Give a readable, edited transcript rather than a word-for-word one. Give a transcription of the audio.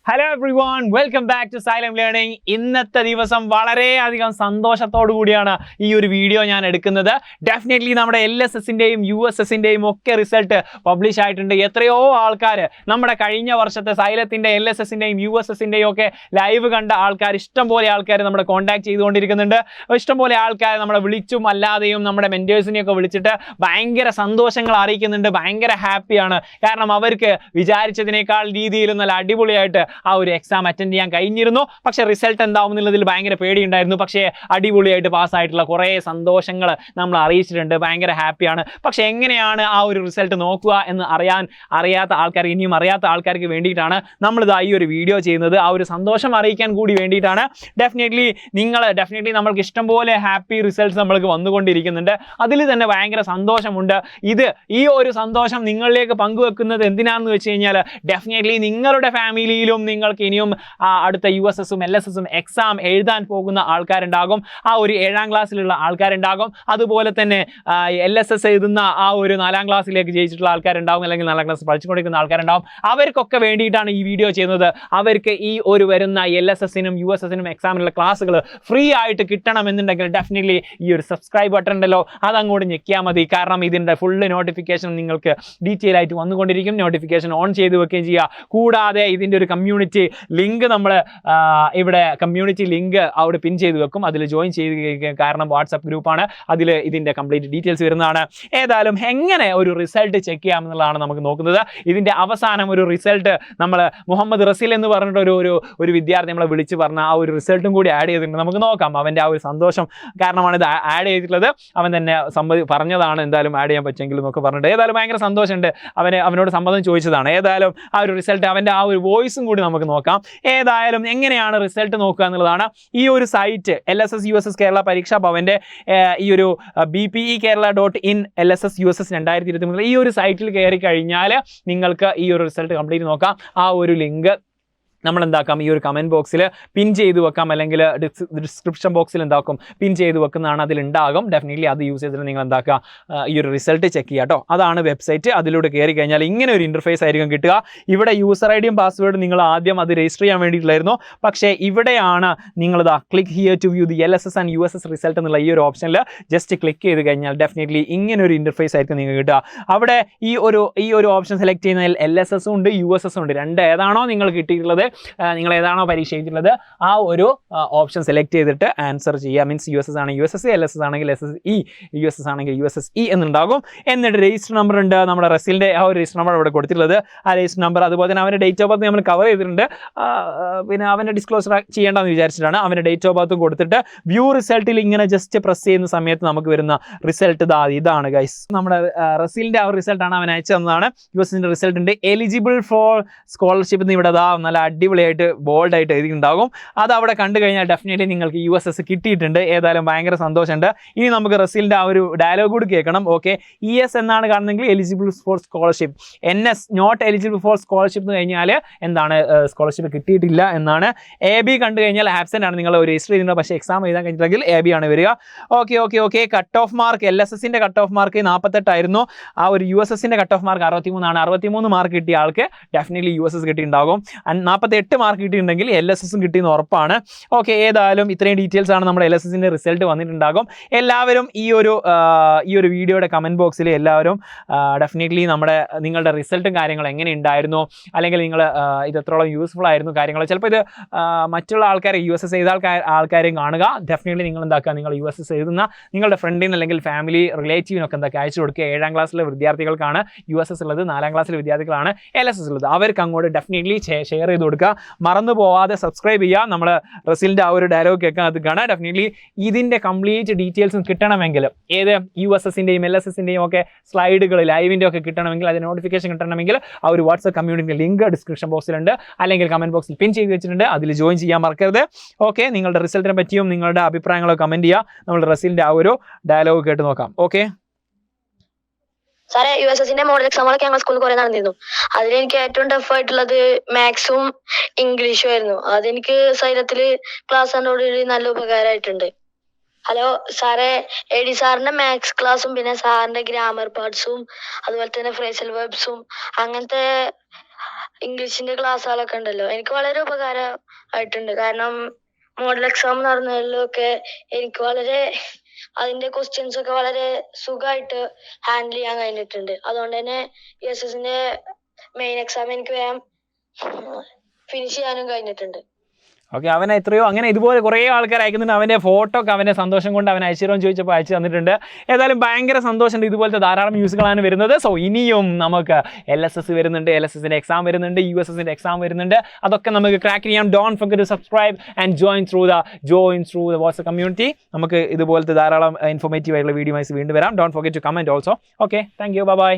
Hello everyone, welcome back to Xylem Learning. ഇന്നത്തെ ദിവസം വളരെയധികം സന്തോഷത്തോടു കൂടിയാണ് ഈ ഒരു വീഡിയോ ഞാൻ എടുക്കുന്നത്. ഡെഫിനറ്റ്ലി നമ്മുടെ LSSന്റെയും USSന്റെയും ഒക്കെ റിസൾട്ട് പബ്ലിഷ് ആയിട്ടുണ്ട്. എത്രയോ ആൾക്കാർ നമ്മുടെ കഴിഞ്ഞ വർഷത്തെ സൈലത്തിന്റെ LSSന്റെയും USSന്റെയും ഒക്കെ ലൈവ് കണ്ട ആൾക്കാർ ഇഷ്ടംപോലെ ആൾക്കാർ നമ്മളെ കോൺടാക്ട് ചെയ്തുകൊണ്ടിരിക്കുന്നുണ്ട്. ഇഷ്ടംപോലെ ആൾക്കാർ നമ്മളെ വിളിച്ചും അല്ലാതെയും നമ്മുടെ മെന്റേഴ്സിനെയൊക്കെ വിളിച്ചിട്ട് ഭയങ്കര സന്തോഷങ്ങൾ അറിയിക്കുന്നുണ്ട്. ഭയങ്കര ഹാപ്പിയാണ്. കാരണം അവർക്ക് വിചാരിച്ചതിനേക്കാൾ രീതിയിൽ നല്ല അടിപൊളിയായിട്ട് ആ ഒരു എക്സാം അറ്റൻഡ് ചെയ്യാൻ കഴിഞ്ഞിരുന്നു. പക്ഷേ റിസൾട്ട് എന്താവും എന്നുള്ളതിൽ ഭയങ്കര പേടിയുണ്ടായിരുന്നു. പക്ഷേ അടിപൊളിയായിട്ട് പാസ്സായിട്ടുള്ള കുറേ സന്തോഷങ്ങൾ നമ്മൾ അറിയിച്ചിട്ടുണ്ട്. ഭയങ്കര ഹാപ്പിയാണ്. പക്ഷേ എങ്ങനെയാണ് ആ ഒരു റിസൾട്ട് നോക്കുക എന്ന് അറിയാത്ത ആൾക്കാർ, ഇനിയും അറിയാത്ത ആൾക്കാർക്ക് വേണ്ടിയിട്ടാണ് നമ്മളിത് ഈ ഒരു വീഡിയോ ചെയ്യുന്നത്. ആ ഒരു സന്തോഷം അറിയിക്കാൻ കൂടി വേണ്ടിയിട്ടാണ്. ഡെഫിനറ്റ്ലി നമ്മൾക്ക് ഇഷ്ടംപോലെ ഹാപ്പി റിസൾട്ട്സ് നമ്മൾക്ക് വന്നുകൊണ്ടിരിക്കുന്നുണ്ട്. അതിൽ തന്നെ ഭയങ്കര സന്തോഷമുണ്ട്. ഈ ഒരു സന്തോഷം നിങ്ങളിലേക്ക് പങ്കുവെക്കുന്നത് എന്തിനാണെന്ന് വെച്ച് കഴിഞ്ഞാൽ ഡെഫിനറ്റ്ലി നിങ്ങളുടെ ഫാമിലിയിലും നിങ്ങൾക്ക് ഇനിയും അടുത്ത USSും LSSും എക്സാം എഴുതാൻ പോകുന്ന ആൾക്കാരുണ്ടാകും. ആ ഒരു 7ാം ക്ലാസ്സിലുള്ള ആൾക്കാരുണ്ടാകും. അതുപോലെ തന്നെ LSS എഴുതുന്ന ആ ഒരു 4ാം ക്ലാസ്സിലേക്ക് ജയിച്ചിട്ടുള്ള ആൾക്കാരുണ്ടാകും, അല്ലെങ്കിൽ 4ാം ക്ലാസ് പഠിച്ചുകൊണ്ടിരിക്കുന്ന ആൾക്കാരുണ്ടാകും. അവർക്കൊക്കെ വേണ്ടിയിട്ടാണ് ഈ വീഡിയോ ചെയ്യുന്നത്. അവർക്ക് ഈ ഒരു വരുന്ന LSSനും USSനും എക്സാമിനുള്ള ക്ലാസ്സുകൾ ഫ്രീ ആയിട്ട് കിട്ടണമെന്നുണ്ടെങ്കിൽ ഡെഫിനറ്റ്ലി ഈ ഒരു സബ്സ്ക്രൈബ് ബട്ടൺ ഉണ്ടല്ലോ, അതങ്ങോട്ട് ഞെക്കിയാൽ മതി. കാരണം ഇതിൻ്റെ ഫുള്ള് നോട്ടിഫിക്കേഷൻ നിങ്ങൾക്ക് ഡീറ്റെയിൽ ആയിട്ട് വന്നുകൊണ്ടിരിക്കും. നോട്ടിഫിക്കേഷൻ ഓൺ ചെയ്ത് വെക്കുകയും ചെയ്യുക. കൂടാതെ ഇതിൻ്റെ ഒരു കമ്മ്യൂണിറ്റി ലിങ്ക് നമ്മൾ ഇവിടെ കമ്മ്യൂണിറ്റി ലിങ്ക് അവിടെ പിൻ ചെയ്ത് വെക്കും. അതിൽ ജോയിൻ ചെയ്ത്, കാരണം വാട്സപ്പ് ഗ്രൂപ്പാണ്, അതിൽ ഇതിൻ്റെ കംപ്ലീറ്റ് ഡീറ്റെയിൽസ് വരുന്നതാണ്. ഏതായാലും എങ്ങനെ ഒരു റിസൾട്ട് ചെക്ക് ചെയ്യാമെന്നുള്ളതാണ് നമുക്ക് നോക്കുന്നത്. ഇതിൻ്റെ അവസാനം ഒരു റിസൾട്ട് നമ്മൾ മുഹമ്മദ് റസീൽ എന്ന് പറഞ്ഞിട്ട് ഒരു വിദ്യാർത്ഥി നമ്മളെ വിളിച്ച് പറഞ്ഞ ആ ഒരു റിസൾട്ടും കൂടി ആഡ് ചെയ്തിട്ടുണ്ട്. നമുക്ക് നോക്കാം. അവൻ്റെ ആ ഒരു സന്തോഷം കാരണമാണ് ഇത് ആഡ് ചെയ്തിട്ടുള്ളത്. അവൻ തന്നെ പറഞ്ഞതാണ് എന്തായാലും ആഡ് ചെയ്യാൻ പറ്റുമെങ്കിലും എന്നൊക്കെ പറഞ്ഞിട്ട്. ഏതായാലും ഭയങ്കര സന്തോഷമുണ്ട്. അവനോട് സമ്മതം ചോദിച്ചതാണ്. ഏതായാലും ആ ഒരു റിസൾട്ട്, അവൻ്റെ ആ ഒരു വോയിസും കൂടി നമുക്ക് നോക്കാം. ഏതായാലും എങ്ങനെയാണ് റിസൾട്ട് നോക്കുക എന്നുള്ളതാണ്. ഈ ഒരു സൈറ്റ് LSS USS കേരള പരീക്ഷാ ഭവൻ്റെ ഈ ഒരു BPE Kerala.in LSS USS 2023 ഈ ഒരു സൈറ്റിൽ കയറി കഴിഞ്ഞാൽ നിങ്ങൾക്ക് ഈ ഒരു റിസൾട്ട് കംപ്ലീറ്റ് നോക്കാം. ആ ഒരു ലിങ്ക് നമ്മൾ എന്താക്കാം, ഈ ഒരു കമൻറ്റ് ബോക്സിൽ പിൻ ചെയ്ത് വെക്കാം, അല്ലെങ്കിൽ ഡിസ്ക്രിപ്ഷൻ ബോക്സിൽ എന്താക്കും പിൻ ചെയ്ത് വെക്കുന്നതാണ്, അതിലുണ്ടാകും. ഡെഫിനറ്റ്ലി അത് യൂസ് ചെയ്തിട്ട് നിങ്ങൾ എന്താക്കുക, ഈ ഒരു റിസൾട്ട് ചെക്ക് ചെയ്യുക കേട്ടോ. അതാണ് വെബ്സൈറ്റ്. അതിലൂടെ കയറി കഴിഞ്ഞാൽ ഇങ്ങനെ ഒരു ഇൻ്റർഫേസ് ആയിരിക്കും കിട്ടുക. ഇവിടെ യൂസർ ID യും പാസ്വേഡും നിങ്ങൾ ആദ്യം അത് രജിസ്റ്റർ ചെയ്യാൻ വേണ്ടിയിട്ടില്ലായിരുന്നു. പക്ഷേ ഇവിടെയാണ് നിങ്ങളിതാ click here to view the LSS and USS result എന്നുള്ള ഈ ഒരു ഓപ്ഷനിൽ ജസ്റ്റ് ക്ലിക്ക് ചെയ്ത് കഴിഞ്ഞാൽ ഡെഫിനറ്റ്ലി ഇങ്ങനെ ഒരു ഇൻ്റർഫേസ് ആയിരിക്കും നിങ്ങൾക്ക് കിട്ടുക. അവിടെ ഈ ഒരു ഓപ്ഷൻ സെലക്ട് ചെയ്യുന്നതിൽ LSSും ഉണ്ട് USSും ഉണ്ട്. രണ്ട് ഏതാണോ നിങ്ങൾ കിട്ടിയിട്ടുള്ളത്, നിങ്ങൾ ഏതാണോ പരീക്ഷ എഴുതിയിട്ടുള്ളത്, ആ ഒരു ഓപ്ഷൻ സെലക്ട് ചെയ്തിട്ട് ആൻസർ ചെയ്യുക. മീൻസ് USS ആണെങ്കിൽ USS, LSS ആണെങ്കിൽ SSE, USS ആണെങ്കിൽ USSE എന്നുണ്ടാകും. എന്നിട്ട് രജിസ്റ്റർ നമ്പർ ഉണ്ട്. നമ്മുടെ റസീലിൻ്റെ ആ ഒരു രജിസ്റ്റർ നമ്പർ ഇവിടെ കൊടുത്തിട്ടുള്ളത്. ആ രജിസ്റ്റർ നമ്പർ, അതുപോലെ തന്നെ അവൻ്റെ ഡേറ്റ് ഓഫ് ബർത്ത് നമ്മൾ കവർ ചെയ്തിട്ടുണ്ട്. പിന്നെ അവൻ്റെ ഡിസ്ക്ലോസർ ചെയ്യേണ്ടെന്ന് വിചാരിച്ചിട്ടാണ്. അവൻ്റെ ഡേറ്റ് ഓഫ് ബർത്തും കൊടുത്തിട്ട് വ്യൂ റിസൾട്ടിൽ ഇങ്ങനെ ജസ്റ്റ് പ്രസ് ചെയ്യുന്ന സമയത്ത് നമുക്ക് വരുന്ന റിസൾട്ട് ഇതാണ് ഗൈസ്. നമ്മുടെ റസീലിൻ്റെ ആ ഒരു റിസൾട്ടാണ് അവൻ അയച്ചു തന്നതാണ്. USSൻ്റെ റിസൾട്ട് ഉണ്ട്. എലിജിബിൾ ഫോർ സ്കോളർഷിപ്പ് എന്ന് ഇവിടെ നല്ല അടിപൊളിയായിട്ട് ബോൾഡായിട്ട് എഴുതിയിട്ടുണ്ടാകും. അത് അവിടെ കണ്ടു കഴിഞ്ഞാൽ ഡെഫിനറ്റ്ലി നിങ്ങൾക്ക് USS കിട്ടിയിട്ടുണ്ട്. ഏതായാലും ഭയങ്കര സന്തോഷമുണ്ട്. ഇനി നമുക്ക് റസീലിൻ്റെ ആ ഒരു ഡയലോഗ് കൂടി കേൾക്കണം. ഓക്കെ, ES എന്നാണ് കാണുന്നെങ്കിൽ eligible for scholarship, NS not eligible for scholarship എന്ന് കഴിഞ്ഞാൽ എന്താണ്, സ്കോളർഷിപ്പ് കിട്ടിയിട്ടില്ല എന്നാണ്. AB കണ്ടു കഴിഞ്ഞാൽ ആബ്സെൻ്റ് ആണ്. നിങ്ങൾ രജിസ്റ്റർ ചെയ്തിട്ടുണ്ട് പക്ഷേ എക്സാം എഴുതാൻ കഴിഞ്ഞിട്ടുണ്ടെങ്കിൽ AB ആണ് വരിക. ഓക്കെ. കട്ട് ഓഫ് മാർക്ക്, LSSൻ്റെ കട്ട് ഓഫ് മാർക്ക് 48 ആയിരുന്നു. ആ ഒരു USSൻ്റെ കട്ട് ഓഫ് മാർക്ക് 63 ആണ്. 63 മാർക്ക് കിട്ടിയ ആൾക്ക് ഡെഫിനറ്റ്ലി USS കിട്ടിയിട്ടുണ്ടാകും. 48 മാർക്ക് കിട്ടിയിട്ടുണ്ടെങ്കിൽ LSSും കിട്ടിയെന്ന് ഉറപ്പാണ്. ഓക്കെ, ഏതായാലും ഇത്രയും ഡീറ്റെയിൽസ് ആണ് നമ്മുടെ LSSൻ്റെ റിസൾട്ട് വന്നിട്ടുണ്ടാകും. എല്ലാവരും ഈ ഒരു വീഡിയോയുടെ കമൻറ്റ് ബോക്സിൽ എല്ലാവരും ഡെഫിനറ്റ്ലി നിങ്ങളുടെ റിസൾട്ടും കാര്യങ്ങളും എങ്ങനെ ഉണ്ടായിരുന്നു, അല്ലെങ്കിൽ നിങ്ങൾ ഇത് എത്രത്തോളം യൂസ്ഫുൾ ആയിരുന്നു കാര്യങ്ങൾ. ചിലപ്പോൾ ഇത് മറ്റുള്ള ആൾക്കാരെ USS ചെയ്ത ആൾക്കാരെയും കാണുക. ഡെഫിനറ്റ്ലി നിങ്ങൾ എന്താക്കുക, നിങ്ങൾ USS എഴുതുന്ന നിങ്ങളുടെ ഫ്രണ്ടിന് അല്ലെങ്കിൽ ഫാമിലി റിലേറ്റീവിനൊക്കെ എന്താക്കുക അയച്ചു കൊടുക്കുക. 7ാം ക്ലാസ്സിലെ വിദ്യാർത്ഥികൾക്കാണ് USS ഉള്ളത്, 4ാം ക്ലാസ്സിലെ വിദ്യാർത്ഥികളാണ് LSS ഉള്ളത്. അവർക്ക് അങ്ങോട്ട് ഡെഫിനറ്റ്ലി ഷെയർ ചെയ്ത് കൊടുക്കുക. മറന്നു പോവാതെ സബ്സ്ക്രൈബ് ചെയ്യുക. നമ്മൾ റസീലിൻ്റെ ആ ഒരു ഡയലോഗ് കേൾക്കാൻ അത് കാണാം. ഡെഫിനറ്റ്ലി ഇതിൻ്റെ കംപ്ലീറ്റ് ഡീറ്റെയിൽസും കിട്ടണമെങ്കിൽ, ഏത് USSൻ്റെയും LSSൻ്റെയും ഒക്കെ സ്ലൈഡുകൾ ലൈവിൻ്റെ ഒക്കെ കിട്ടണമെങ്കിൽ, അതിന് നോട്ടിഫിക്കേഷൻ കിട്ടണമെങ്കിൽ ആ ഒരു വാട്സ്ആപ്പ് കമ്മ്യൂണിറ്റി ലിങ്ക് ഡിസ്ക്രിപ്ഷൻ ബോക്സിലുണ്ട്, അല്ലെങ്കിൽ കമൻറ്റ് ബോക്സിൽ പിൻ ചെയ്ത് വെച്ചിട്ടുണ്ട്. അതിൽ ജോയിൻ ചെയ്യാൻ മറക്കരുത്. ഓക്കെ, നിങ്ങളുടെ റിസൾട്ടിനെ പറ്റിയും നിങ്ങളുടെ അഭിപ്രായങ്ങളൊക്കെ കമൻറ്റ് ചെയ്യുക. നമ്മൾ റസീലിൻ്റെ ആ ഒരു ഡയലോഗ് കേട്ട് നോക്കാം. ഓക്കെ സാറേ, USSന്റെ മോഡൽ എക്സാമുകളൊക്കെ ഞങ്ങൾ സ്കൂളിൽ കുറെ നടന്നിരുന്നു. അതിലെനിക്ക് ഏറ്റവും ടഫ് ആയിട്ടുള്ളത് മാത്സും ഇംഗ്ലീഷും ആയിരുന്നു. അതെനിക്ക് സൈലത്തില് ക്ലാസ്സോട് നല്ല ഉപകാരമായിട്ടുണ്ട്. ഹലോ സാറേ, AD സാറിന്റെ മാത്സ് ക്ലാസ്സും പിന്നെ സാറിന്റെ ഗ്രാമർ പാർട്സും അതുപോലെ തന്നെ ഫ്രേസൽ വെർബ്സും അങ്ങനത്തെ ഇംഗ്ലീഷിന്റെ ക്ലാസ്സുകളൊക്കെ ഉണ്ടല്ലോ, എനിക്ക് വളരെ ഉപകാരം ആയിട്ടുണ്ട്. കാരണം മോഡൽ എക്സാം നടന്നതിലൊക്കെ എനിക്ക് വളരെ അതിന്റെ ക്വസ്റ്റ്യൻസ് ഒക്കെ വളരെ സുഖമായിട്ട് ഹാൻഡിൽ ചെയ്യാൻ കഴിഞ്ഞിട്ടുണ്ട്. അതുകൊണ്ട് തന്നെ USSന്റെ മെയിൻ എക്സാം എനിക്ക് വേഗം ഫിനിഷ് ചെയ്യാനും കഴിഞ്ഞിട്ടുണ്ട്. ഓക്കെ, അവൻ എത്രയോ അങ്ങനെ ഇതുപോലെ കുറേ ആൾക്കാർ അയക്കുന്നുണ്ട്. അവൻ്റെ ഫോട്ടോ ഒക്കെ അവൻ്റെ സന്തോഷം കൊണ്ട് അവൻ അയച്ചിരുമെന്ന് ചോദിച്ചപ്പോൾ അയച്ചു തന്നിട്ടുണ്ട്. ഏതായാലും ഭയങ്കര സന്തോഷമുണ്ട്. ഇതുപോലത്തെ ധാരാളം ന്യൂസുകളാണ് വരുന്നത്. സോ ഇനിയും നമുക്ക് LSS വരുന്നുണ്ട്, LSSന്റെ എക്സാം വരുന്നുണ്ട്, USSന്റെ എക്സാം വരുന്നുണ്ട്. അതൊക്കെ നമുക്ക് ക്രാക്ക് ചെയ്യാം. Don't forget to subscribe and join through the WhatsApp community. നമുക്ക് ഇതുപോലത്തെ ധാരാളം ഇൻഫോർമേറ്റീവ് ആയിട്ടുള്ള വീഡിയോസ് വീണ്ടും വരാം. Don't forget to comment also. Okay, thank you, by.